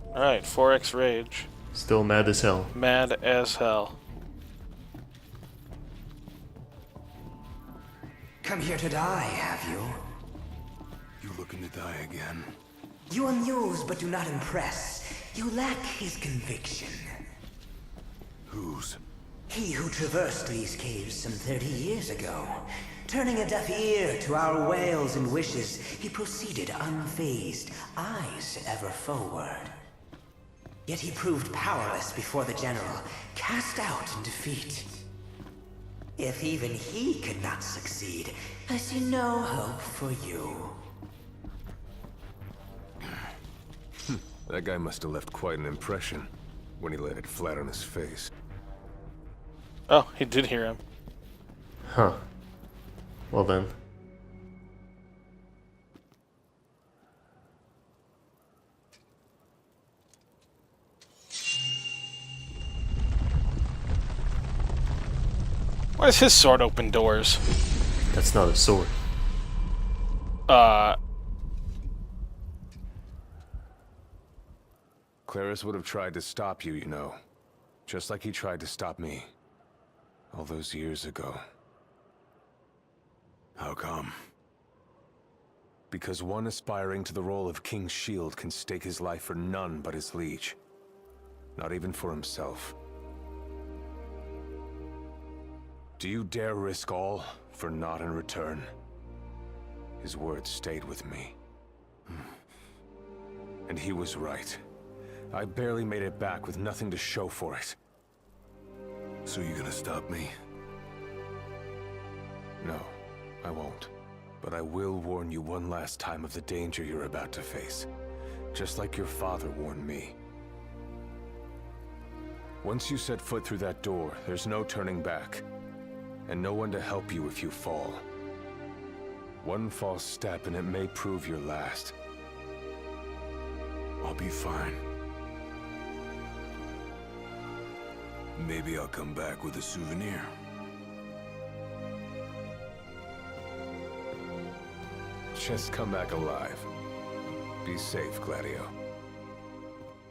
Alright, 4x rage. Still mad as hell. Mad as hell. Come here to die, have you? You looking to die again? You amuse but do not impress. You lack his conviction. Whose? He who traversed these caves some 30 years ago. Turning a deaf ear to our wails and wishes, he proceeded unfazed, eyes ever forward. Yet he proved powerless before the general, cast out in defeat. If even he could not succeed, I see no hope for you. That guy must have left quite an impression when he laid it flat on his face. Oh, he did hear him. Huh. Well then. Why does his sword open doors? That's not a sword. Claris would have tried to stop you, you know. Just like he tried to stop me. All those years ago. How come? Because one aspiring to the role of King's Shield can stake his life for none but his liege. Not even for himself. Do you dare risk all for naught in return? His words stayed with me. And he was right. I barely made it back with nothing to show for it. So you gonna stop me? No, I won't. But I will warn you one last time of the danger you're about to face. Just like your father warned me. Once you set foot through that door, there's no turning back. And no one to help you if you fall. One false step and it may prove your last. I'll be fine. Maybe I'll come back with a souvenir. Just come back alive. Be safe, Gladio.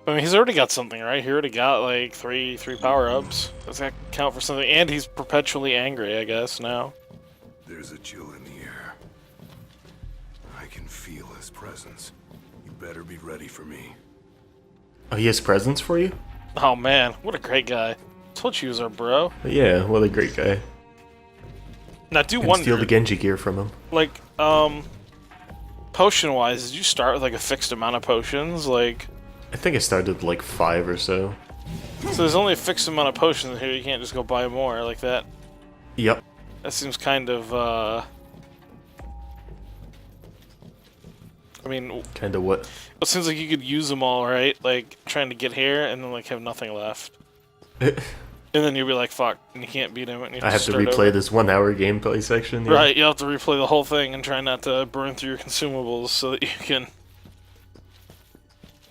I mean, he's already got something, right? He already got, like, three power-ups. Does that count for something? And he's perpetually angry, I guess, now. There's a chill in the air. I can feel his presence. You better be ready for me. Oh, he has presents for you? Oh, man. What a great guy. Told you he was our bro. Yeah, what a great guy. Now, do And wonder... steal the Genji gear from him. Like, potion-wise, did you start with, like, a fixed amount of potions? Like... I think I started with like 5 or so. So there's only a fixed amount of potions here, you can't just go buy more like that. Yep. That seems kind of, I mean... Kinda what? It seems like you could use them all, right? Like, trying to get here, and then, like, have nothing left. And then you'll be like, fuck, and you can't beat him, and you I have to start replay over. this 1 hour gameplay section. Yeah. Right, you have to replay the whole thing and try not to burn through your consumables so that you can...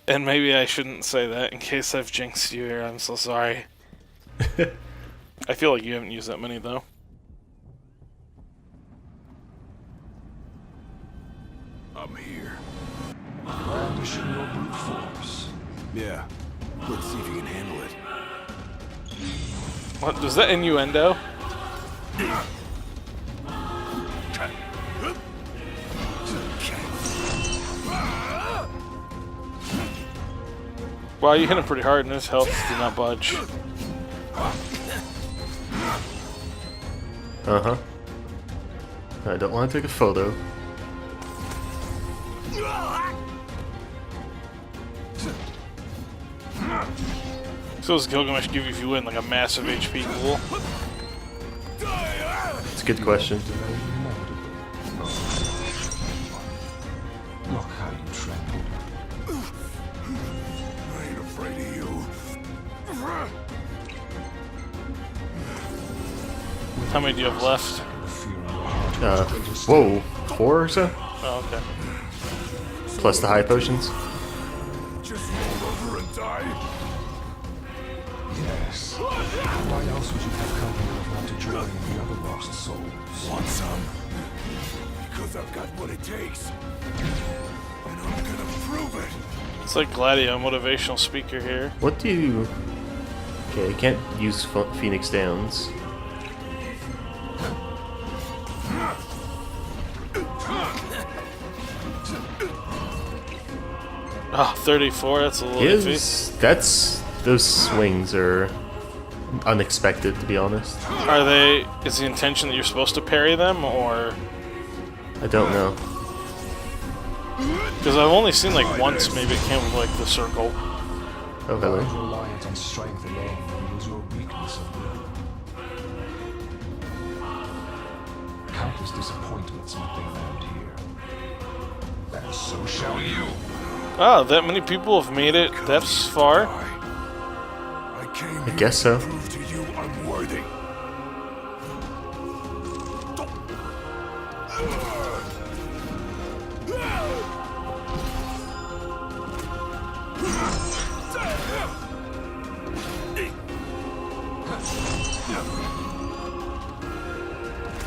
And maybe I shouldn't say that in case I've jinxed you here, I'm so sorry. I feel like you haven't used that many, though. I'm here. Brandishing your brute force. Yeah. Let's see if you can handle it. What, was that innuendo? Wow, you hit him pretty hard and his health did not budge. Uh-huh. I don't want to take a photo. So does Gilgamesh give you if you win, like a massive HP pool? It's a good question. Look how you tremble. I ain't afraid of you. How many do you have left? The fear in your heart. Whoa. 4 or so? Oh, okay. Plus the high potions? Just roll over and die. Yes. Why else would you have company if not to join the other lost souls? Want some? Because I've got what it takes. And I'm gonna prove it. It's like Gladio, motivational speaker here. What do you... Okay, I can't use Phoenix Downs. Oh, 34, that's a little iffy. That's... Those swings are unexpected, to be honest. Are they... Is the intention that you're supposed to parry them, or... I don't know. Because I've only seen like once, maybe it came with like the circle. Oh, hello. Reliant on strength alone reveals your weakness of will. Countless disappointments met their end here. And so shall you. Ah, that many people have made it that far? I guess so. Prove to you unworthy.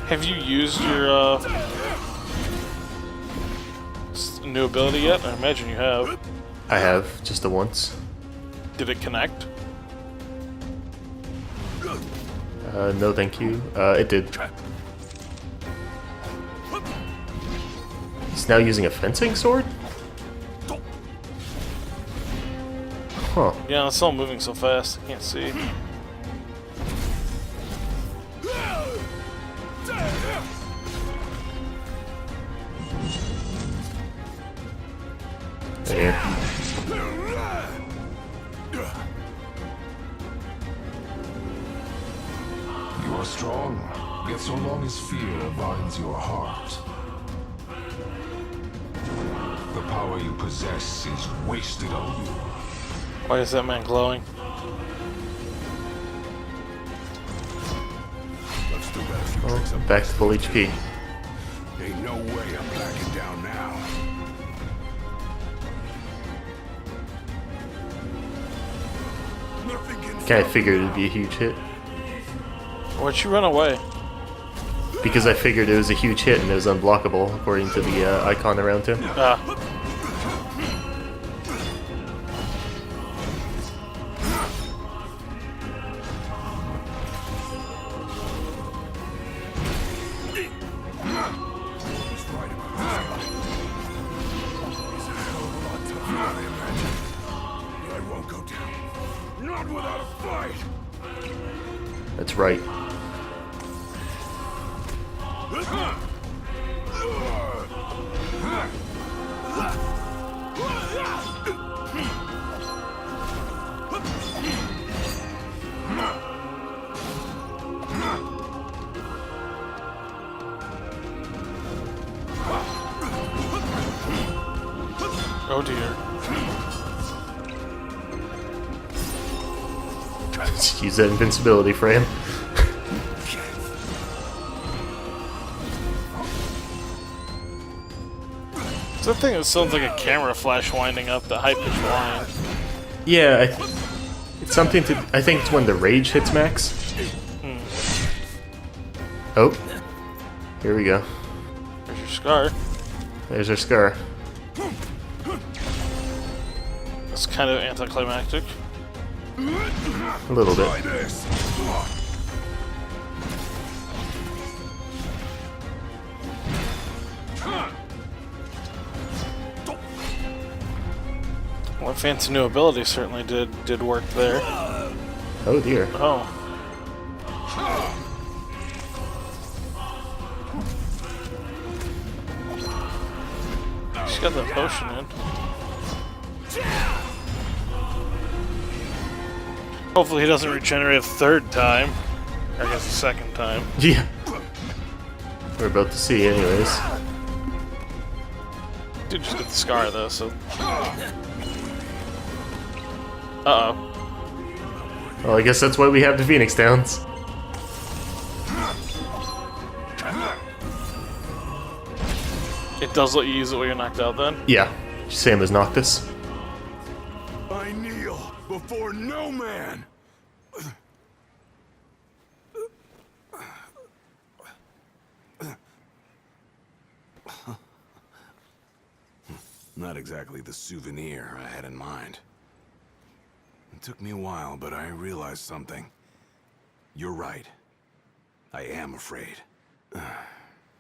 Have you used your new ability yet? I imagine you have. I have, just the once. Did it connect? No thank you. It did. He's now using a fencing sword? Huh. Yeah, it's all moving so fast, I can't see. There. You are strong, yet so long as fear binds your heart, the power you possess is wasted on you. Why is that man glowing? Let's do that a few Oh, tricks up. back to full HP. Ain't no way I'm backing down now. Nothing can Kinda figured it'd be a huge hit. Why'd you run away? Because I figured it was a huge hit and it was unblockable, according to the icon around him. Ah. He's right about that. He's a hell of a lot tougher than I imagined. But I won't go down. Not without a fight. That's right. Oh dear. Just use that invincibility for him. It's that thing that sounds like a camera flash winding up the high-pitched whine. Yeah, it's something to... I think it's when the rage hits max. Oh. Here we go. There's your scar. There's our scar. It's kind of anticlimactic. A little bit. Try this. Well, fancy new ability certainly did work there. Oh dear. Oh. She's got that potion in. Hopefully he doesn't regenerate a third time. Or I guess a second time. Yeah. We're about to see anyways. Did just get the scar though, so... Uh-oh. Well, I guess that's why we have the Phoenix Downs. It does let you use it when you're knocked out then? Yeah. Same as Noctis. I kneel before no man. Not exactly the souvenir I had in mind. It took me a while, but I realized something. You're right. I am afraid.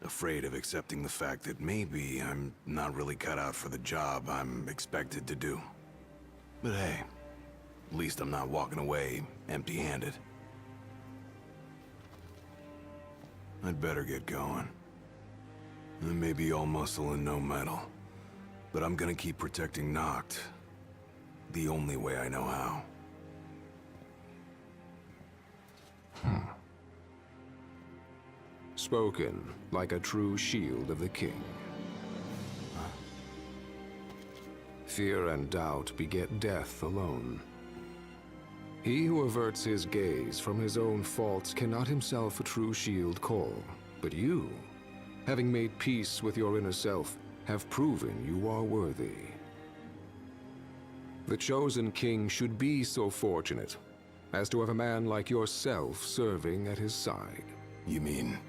Afraid of accepting the fact that maybe I'm not really cut out for the job I'm expected to do. But hey, at least I'm not walking away empty-handed. I'd better get going. I may be all muscle and no metal, but I'm gonna keep protecting Noct the only way I know how. Spoken like a true shield of the king. Fear and doubt beget death alone. He who averts his gaze from his own faults cannot himself a true shield call. But you, having made peace with your inner self, have proven you are worthy. The chosen king should be so fortunate as to have a man like yourself serving at his side. You mean...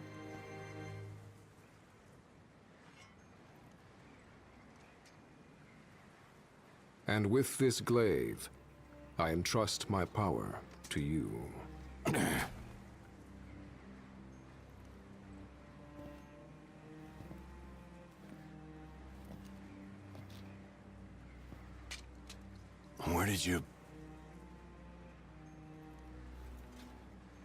And with this glaive, I entrust my power to you. Where did you...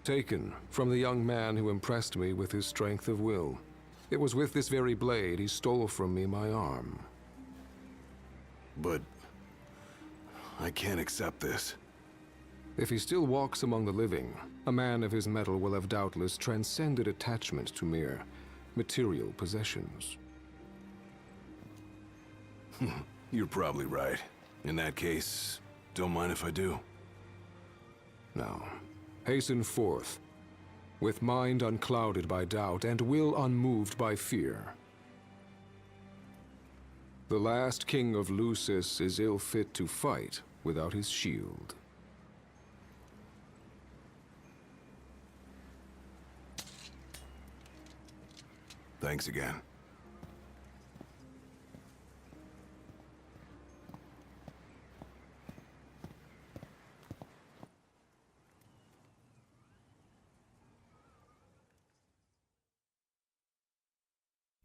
Taken from the young man who impressed me with his strength of will. It was with this very blade he stole from me my arm. But... I can't accept this. If he still walks among the living, a man of his mettle will have doubtless transcended attachment to mere material possessions. You're probably right. In that case, don't mind if I do. Now, hasten forth, with mind unclouded by doubt and will unmoved by fear. The last king of Lucis is ill fit to fight without his shield. Thanks again.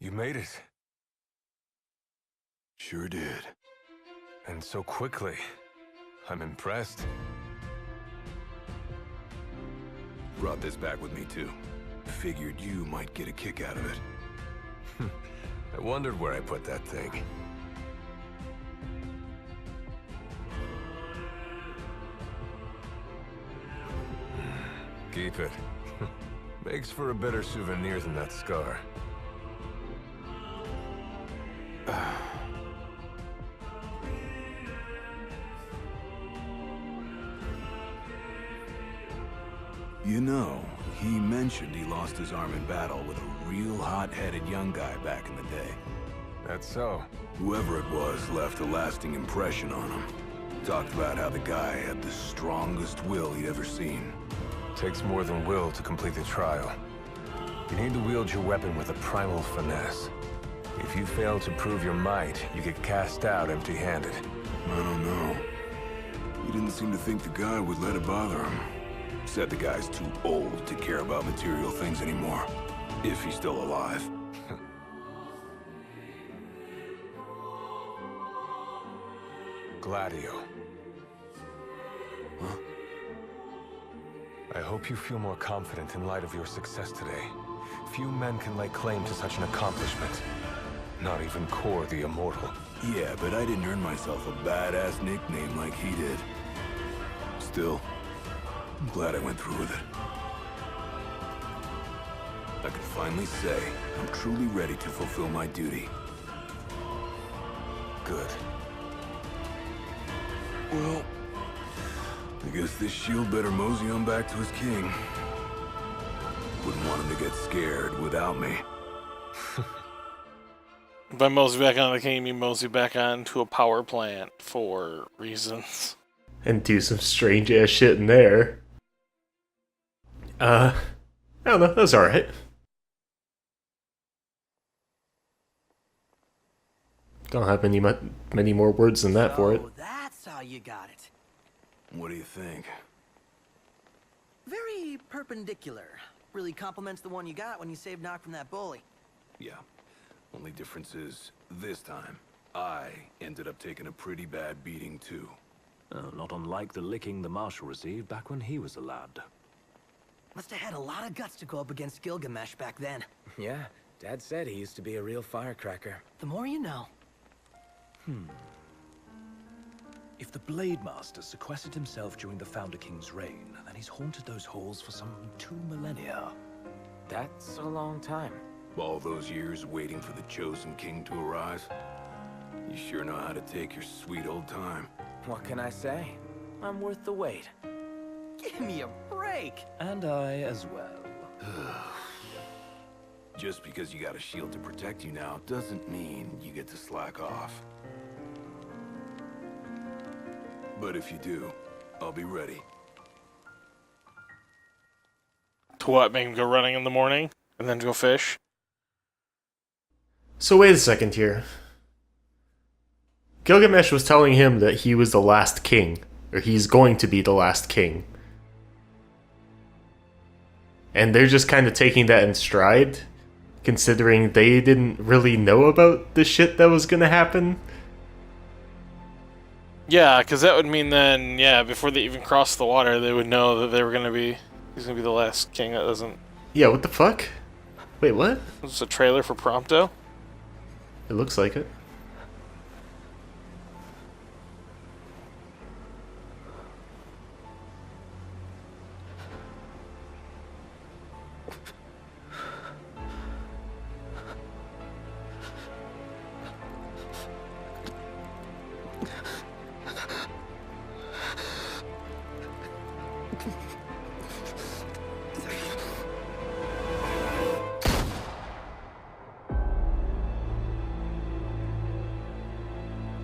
You made it. Sure did. And so quickly. I'm impressed. Brought this back with me too. Figured you might get a kick out of it. I wondered where I put that thing. Keep it. Makes for a better souvenir than that scar. You know, he mentioned he lost his arm in battle with a real hot-headed young guy back in the day. That's so. Whoever it was left a lasting impression on him. Talked about how the guy had the strongest will he'd ever seen. Takes more than will to complete the trial. You need to wield your weapon with a primal finesse. If you fail to prove your might, you get cast out empty-handed. I don't know. He didn't seem to think the guy would let it bother him. Said the guy's too old to care about material things anymore. If he's still alive. Gladio. Huh? I hope you feel more confident in light of your success today. Few men can lay claim to such an accomplishment. Not even Kor the Immortal. Yeah, but I didn't earn myself a badass nickname like he did. Still, I'm glad I went through with it. I can finally say I'm truly ready to fulfill my duty. Good. Well, I guess this shield better mosey on back to his king. Wouldn't want him to get scared without me. If I mosey back on the king, you mosey back on to a power plant for reasons. And do some strange ass shit in there. I don't know, that was alright. Don't have many more words than that for it. Oh, that's how you got it. What do you think? Very perpendicular. Really complements the one you got when you saved Nock from that bully. Yeah. Only difference is, this time, I ended up taking a pretty bad beating too. Not unlike the licking the Marshal received back when he was a lad. Must have had a lot of guts to go up against Gilgamesh back then. Yeah, Dad said he used to be a real firecracker. The more you know. If the Blade Master sequestered himself during the Founder King's reign, then he's haunted those halls for some 2 millennia. That's a long time. All those years waiting for the chosen king to arise. You sure know how to take your sweet old time. What can I say? I'm worth the wait. Give me a break. And I as well. Just because you got a shield to protect you now doesn't mean you get to slack off. But if you do, I'll be ready. To what? Make him go running in the morning and then go fish? So wait a second here. Gilgamesh was telling him that he was the last king, or he's going to be the last king. And they're just kind of taking that in stride, considering they didn't really know about the shit that was gonna happen. Yeah, because that would mean then, yeah, before they even crossed the water, they would know that they were gonna be. He's gonna be the last king. That doesn't. Yeah, what the fuck? Wait, what? Is this a trailer for Prompto? It looks like it.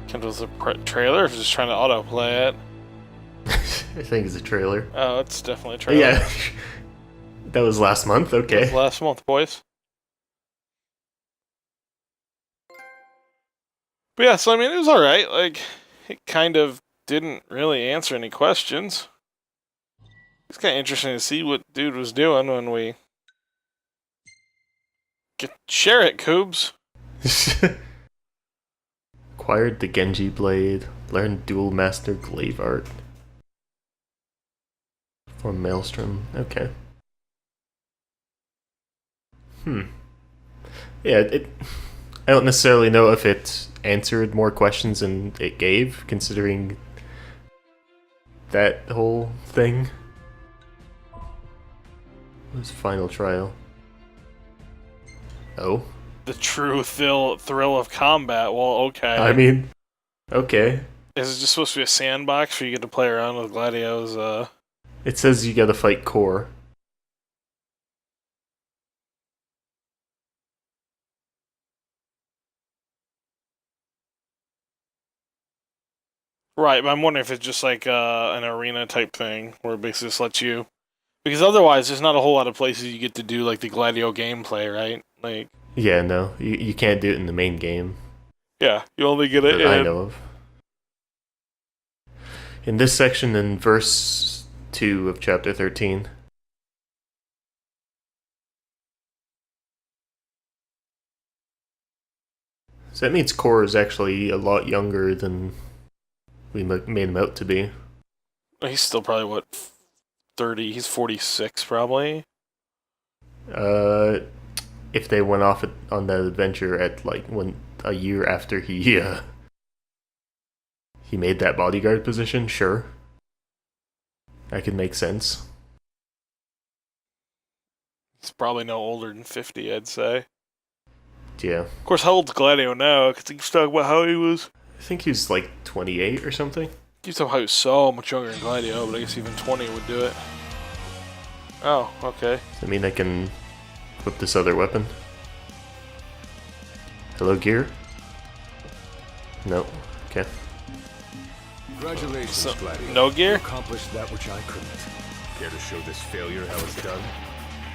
Kendall's a trailer, or is just trying to autoplay it? I think it's a trailer. Oh, it's definitely a trailer. Yeah. That was last month, That okay. was last month, boys. But yeah, so I mean, it was alright. Like, it kind of didn't really answer any questions. It's kind of interesting to see what dude was doing when we share it, Coobs. Acquired the Genji blade. Learned dual master glaive art. For Maelstrom. Okay. Yeah, I don't necessarily know if it answered more questions than it gave, considering that whole thing. What was final trial? Oh? The true thrill of combat. Well, okay. I mean, okay. Is it just supposed to be a sandbox where you get to play around with Gladios? It says you gotta fight Core. Right, but I'm wondering if it's just like an arena type thing where it basically just lets you. Because otherwise, there's not a whole lot of places you get to do like the Gladio gameplay, right? Like. Yeah, no, you can't do it in the main game. Yeah, you only get it That I in. know of. In this section, in verse 2 of chapter 13. So that means Core is actually a lot younger than we made him out to be. He's still probably, what, 30? He's 46, probably? If they went off on that adventure at, like, a year after he made that bodyguard position, sure. That could make sense. He's probably no older than 50, I'd say. Yeah. Of course, how old's Gladio now? Because he keeps talking about how he was... I think he's like 28 or something. He keeps talking how he was so much younger than Gladio, but I guess even 20 would do it. Oh, okay. I mean, I can equip this other weapon. Hello, gear? No. Okay. Congratulations, So, Gladiolus. no gear? You accomplished that which I couldn't. Care to show this failure how it's done?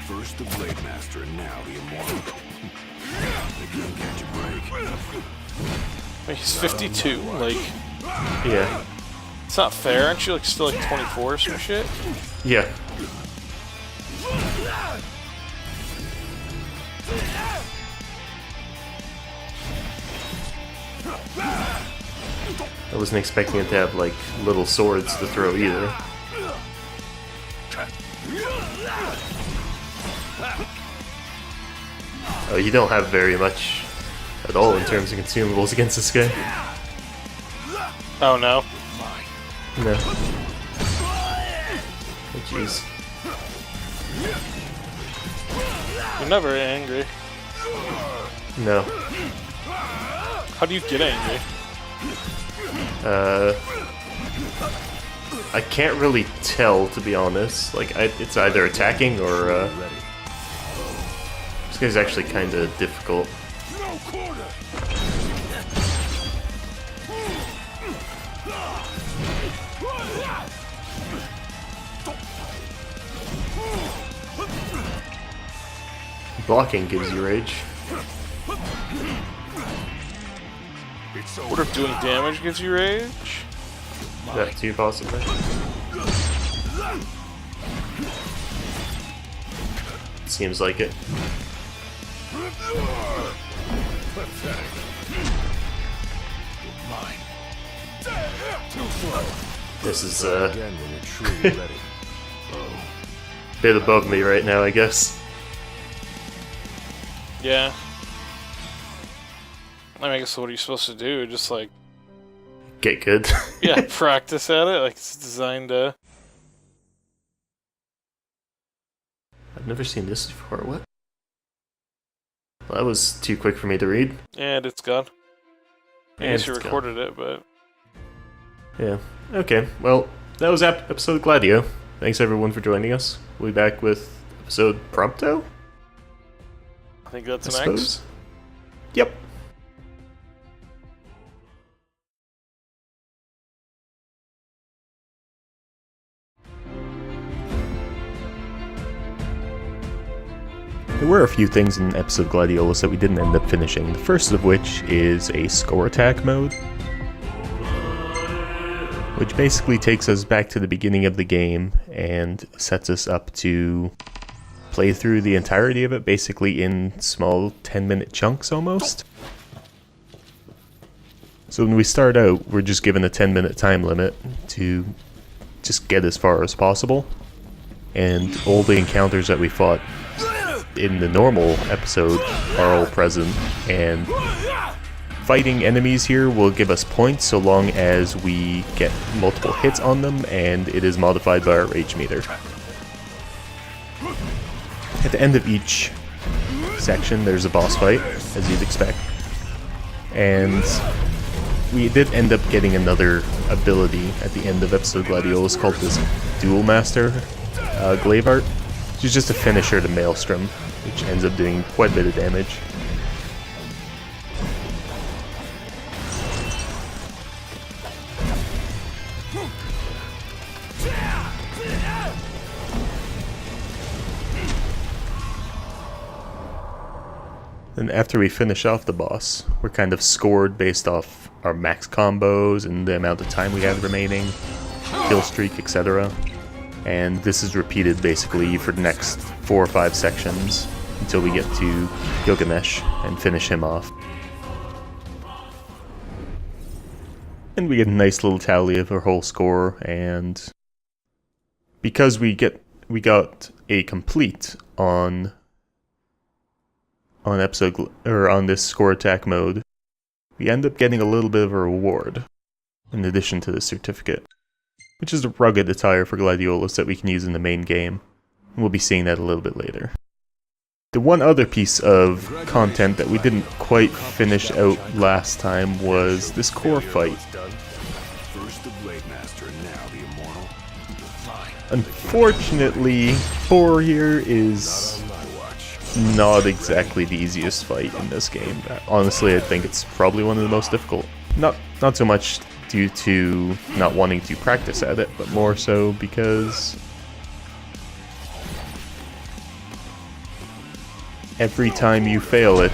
First the Blade Master, and now the Immortal. They can't catch a break. Wait, he's 52. Like, Yeah. it's not fair. Aren't you like still like 24 or some shit? Yeah. I wasn't expecting it to have, like, little swords to throw either. Oh, you don't have very much at all in terms of consumables against this guy. Oh no. No. Oh, jeez. You're never angry. No. How do you get angry? I can't really tell, to be honest. Like, it's either attacking or, this guy's actually kind of difficult. Blocking gives you rage. What if doing damage gives you rage? That too, possibly. Seems like it. This is bit above me right now, I guess. Yeah. I mean, I guess what are you supposed to do? Just like, Get good. yeah, practice at it. Like it's designed to. I've never seen this before. What? Well, that was too quick for me to read. And it's gone. I And guess you it's recorded it, but Yeah. Okay. Well, that was episode Gladio. Thanks everyone for joining us. We'll be back with episode Prompto, I think that's I next. suppose. Yep. There were a few things in episode Gladiolus that we didn't end up finishing, the first of which is a score attack mode, which basically takes us back to the beginning of the game and sets us up to play through the entirety of it, basically in small 10-minute chunks almost. So when we start out, we're just given a 10-minute time limit to just get as far as possible, and all the encounters that we fought in the normal episode are all present, and fighting enemies here will give us points so long as we get multiple hits on them, and it is modified by our rage meter. At the end of each section there's a boss fight, as you'd expect, and we did end up getting another ability at the end of episode Gladiolus called this Duel Master Glaive, which is just a finisher to Maelstrom, which ends up doing quite a bit of damage. Then after we finish off the boss, we're kind of scored based off our max combos and the amount of time we have remaining, kill streak, etc. And this is repeated basically for the next 4 or 5 sections until we get to Gilgamesh and finish him off. And we get a nice little tally of our whole score, and because we got a complete on episode or on this score attack mode, we end up getting a little bit of a reward in addition to the certificate, which is a rugged attire for Gladiolus that we can use in the main game. We'll be seeing that a little bit later. The one other piece of content that we didn't quite finish out last time was this core fight. First the Blade Master, now the Immortal. Unfortunately, 4 here is On my watch. not exactly the easiest fight in this game. Honestly, I think it's probably one of the most difficult. Not so much due to not wanting to practice at it, but more so because every time you fail it,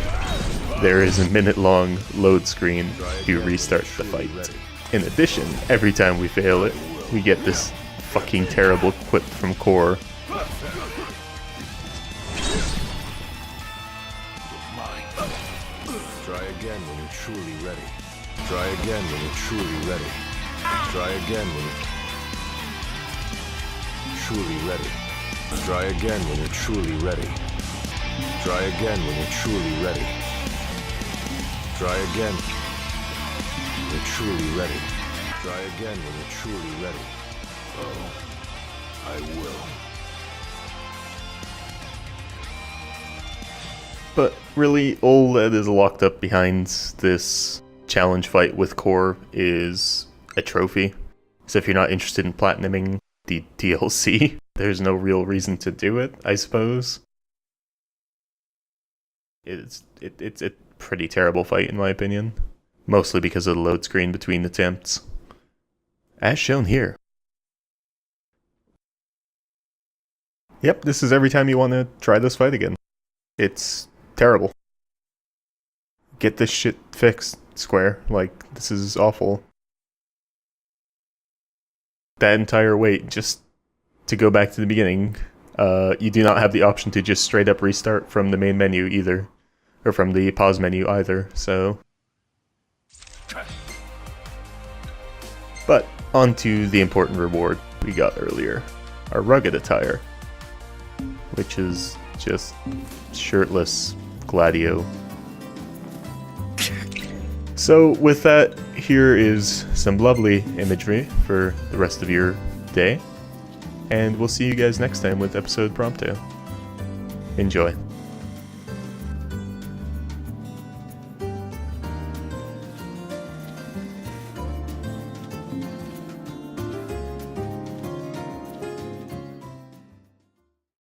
there is a minute-long load screen to restart the fight. In addition, every time we fail it, we get this fucking terrible quip from Core. Try again when you're truly ready. Try again when you're truly ready. Try again when you're truly ready. Try again when you're truly ready. Try again when you're truly ready. Try again when you're truly ready. Try again when you're truly ready. Oh, I will. But really, all that is locked up behind this challenge fight with Core is a trophy. So if you're not interested in platinuming the DLC, there's no real reason to do it, I suppose. It's a pretty terrible fight in my opinion. Mostly because of the load screen between attempts. As shown here. Yep, this is every time you want to try this fight again. It's terrible. Get this shit fixed, Square. Like, this is awful. That entire wait just to go back to the beginning, you do not have the option to just straight up restart from the main menu either. Or from the pause menu either, so... But, on to the important reward we got earlier. Our rugged attire. Which is just shirtless Gladio. So with that, here is some lovely imagery for the rest of your day. And we'll see you guys next time with episode Prompto. Enjoy.